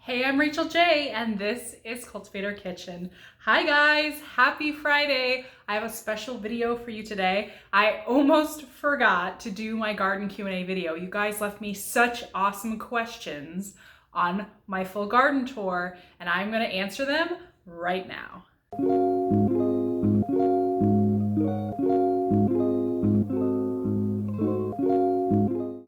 Hey, I'm Rachel J, and this is Cultivator Kitchen. Hi guys, happy Friday. I have a special video for you today. I almost forgot to do my garden Q&A video. You guys left me such awesome questions on my full garden tour, and I'm gonna answer them right now.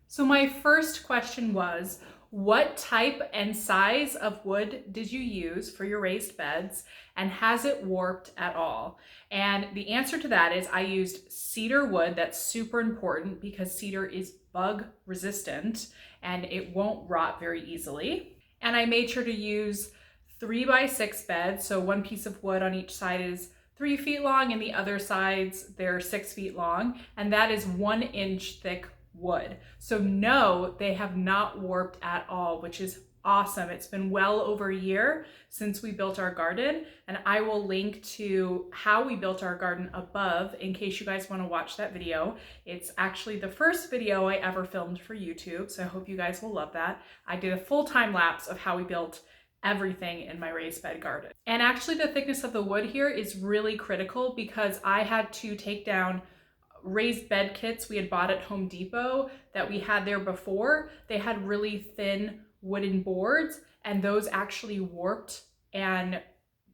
So my first question was, what type and size of wood did you use for your raised beds, and has it warped at all? And the answer to that is I used cedar wood. That's super important because cedar is bug resistant and it won't rot very easily. And I made sure to use 3x6 beds. So one piece of wood on each side is 3 feet long and the other sides, they're 6 feet long. And that is 1 inch thick wood. So no, they have not warped at all, which is awesome. It's been well over a year since we built our garden, and I will link to how we built our garden above in case you guys want to watch that video. It's actually the first video I ever filmed for YouTube, so I hope you guys will love that. I did a full time lapse of how we built everything in my raised bed garden. And actually the thickness of the wood here is really critical because I had to take down raised bed kits we had bought at Home Depot that we had there before. They had really thin wooden boards and those actually warped and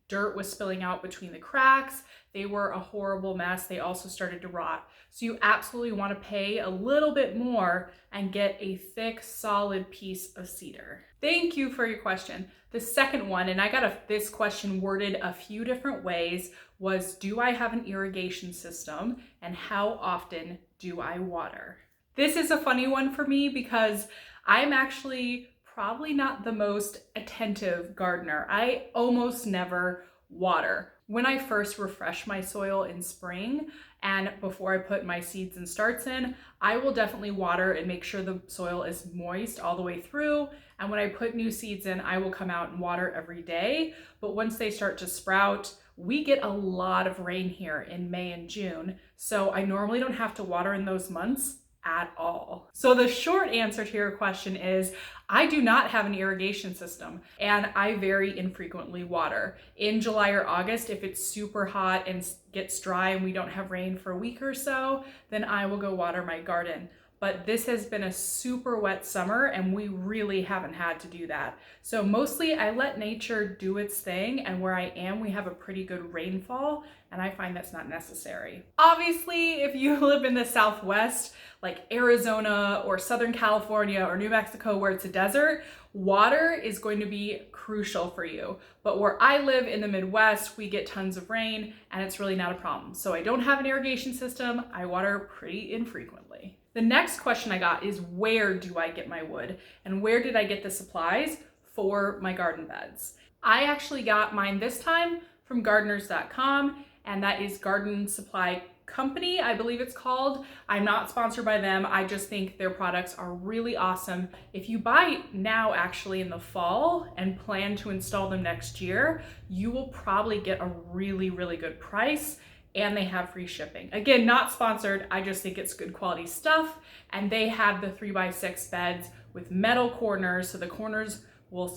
dirt was spilling out between the cracks. They were a horrible mess. They also started to rot. So you absolutely want to pay a little bit more and get a thick, solid piece of cedar. Thank you for your question. The second one, and I got this question worded a few different ways, was do I have an irrigation system and how often do I water? This is a funny one for me because I'm actually probably not the most attentive gardener. I almost never water. When I first refresh my soil in spring and before I put my seeds and starts in, I will definitely water and make sure the soil is moist all the way through. And when I put new seeds in, I will come out and water every day. But once they start to sprout, we get a lot of rain here in May and June. So I normally don't have to water in those months at all. So the short answer to your question is I do not have an irrigation system and I very infrequently water. In July or August, if it's super hot and gets dry and we don't have rain for a week or so, then I will go water my garden. But this has been a super wet summer and we really haven't had to do that. So mostly I let nature do its thing, and where I am, we have a pretty good rainfall and I find that's not necessary. Obviously, if you live in the Southwest, like Arizona or Southern California or New Mexico where it's a desert, water is going to be crucial for you. But where I live in the Midwest, we get tons of rain and it's really not a problem. So I don't have an irrigation system. I water pretty infrequently. The next question I got is where do I get my wood and where did I get the supplies for my garden beds? I actually got mine this time from gardeners.com, and that is Garden Supply Company, I believe it's called. I'm not sponsored by them. I just think their products are really awesome. If you buy now actually in the fall and plan to install them next year, you will probably get a really, really good price. And they have free shipping. Again, not sponsored, I just think it's good quality stuff. And they have the 3x6 beds with metal corners, so the corners will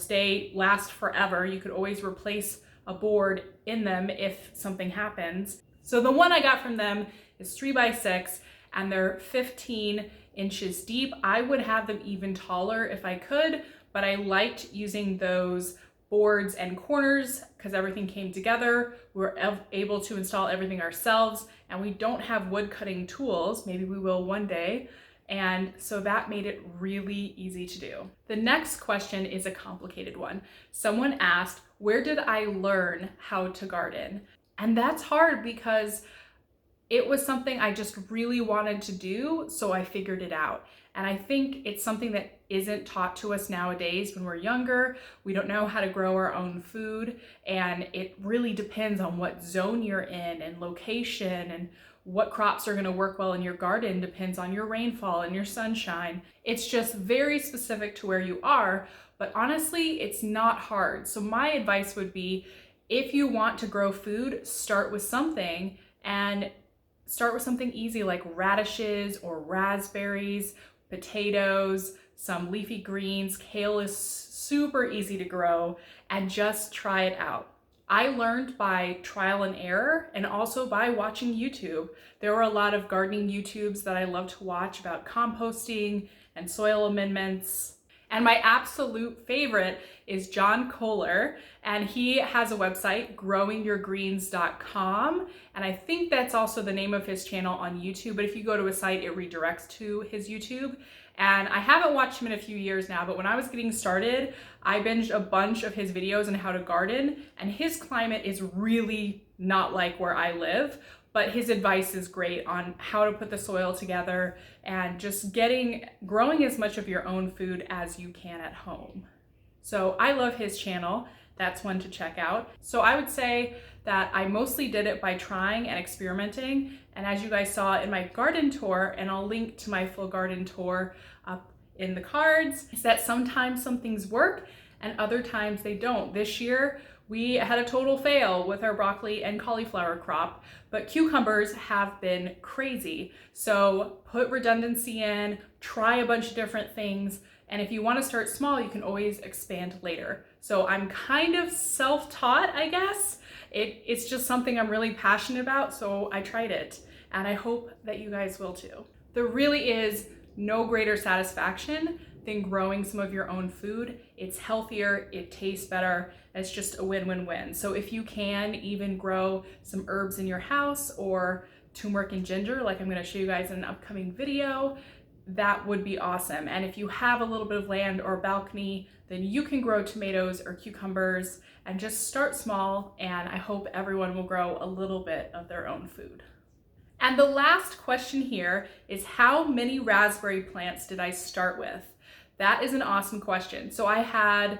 last forever. You could always replace a board in them if something happens. So the one I got from them is 3x6 and they're 15 inches deep. I would have them even taller if I could, but I liked using those boards and corners because everything came together. We're able to install everything ourselves and we don't have wood cutting tools. Maybe we will one day. And so that made it really easy to do. The next question is a complicated one. Someone asked, where did I learn how to garden? And that's hard because it was something I just really wanted to do, so I figured it out. And I think it's something that isn't taught to us nowadays when we're younger. We don't know how to grow our own food, and it really depends on what zone you're in and location, and what crops are going to work well in your garden depends on your rainfall and your sunshine. It's just very specific to where you are, but honestly, it's not hard. So my advice would be, if you want to grow food, start with something, and start with something easy like radishes or raspberries, potatoes, some leafy greens. Kale is super easy to grow, and just try it out. I learned by trial and error and also by watching YouTube. There were a lot of gardening YouTubes that I love to watch about composting and soil amendments. And my absolute favorite is John Kohler, and he has a website, growingyourgreens.com, and I think that's also the name of his channel on YouTube, but if you go to his site, it redirects to his YouTube. And I haven't watched him in a few years now, but when I was getting started, I binged a bunch of his videos on how to garden, and his climate is really not like where I live, but his advice is great on how to put the soil together and just growing as much of your own food as you can at home. So I love his channel. That's one to check out. So I would say that I mostly did it by trying and experimenting. And as you guys saw in my garden tour, and I'll link to my full garden tour up in the cards, is that sometimes some things work and other times they don't. This year, we had a total fail with our broccoli and cauliflower crop, but cucumbers have been crazy. So put redundancy in, try a bunch of different things, and if you want to start small, you can always expand later. So I'm kind of self-taught, I guess. It's just something I'm really passionate about, so I tried it, and I hope that you guys will too. There really is no greater satisfaction than growing some of your own food. It's healthier, it tastes better, it's just a win-win-win. So if you can even grow some herbs in your house or turmeric and ginger, like I'm gonna show you guys in an upcoming video, that would be awesome. And if you have a little bit of land or a balcony, then you can grow tomatoes or cucumbers and just start small, and I hope everyone will grow a little bit of their own food. And the last question here is, how many raspberry plants did I start with? That is an awesome question. So I had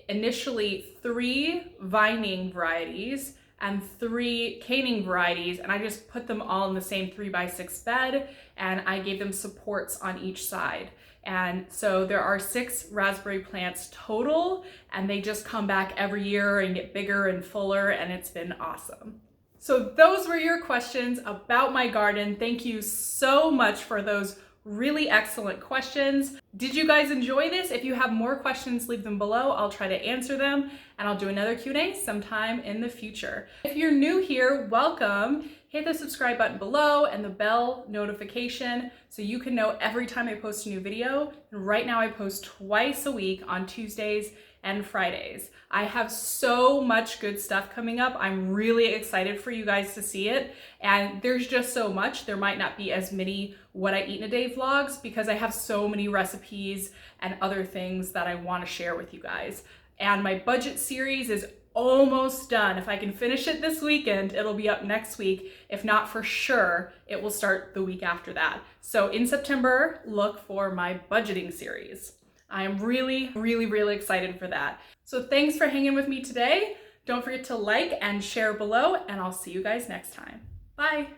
initially 3 vining varieties and 3 caning varieties, and I just put them all in the same 3x6 bed, and I gave them supports on each side. And so there are 6 raspberry plants total, and they just come back every year and get bigger and fuller, and it's been awesome. So those were your questions about my garden. Thank you so much for those really excellent questions. Did you guys enjoy this? If you have more questions, leave them below. I'll try to answer them, and I'll do another Q&A sometime in the future. If you're new here, welcome. Hit the subscribe button below and the bell notification so you can know every time I post a new video. And right now I post twice a week on Tuesdays and Fridays. I have so much good stuff coming up. I'm really excited for you guys to see it. And there's just so much. There might not be as many what I eat in a day vlogs because I have so many recipes and other things that I want to share with you guys. And my budget series is almost done. If I can finish it this weekend, it'll be up next week. If not, for sure, it will start the week after that. So in September, look for my budgeting series. I am really, really, really excited for that. So thanks for hanging with me today. Don't forget to like and share below, and I'll see you guys next time. Bye.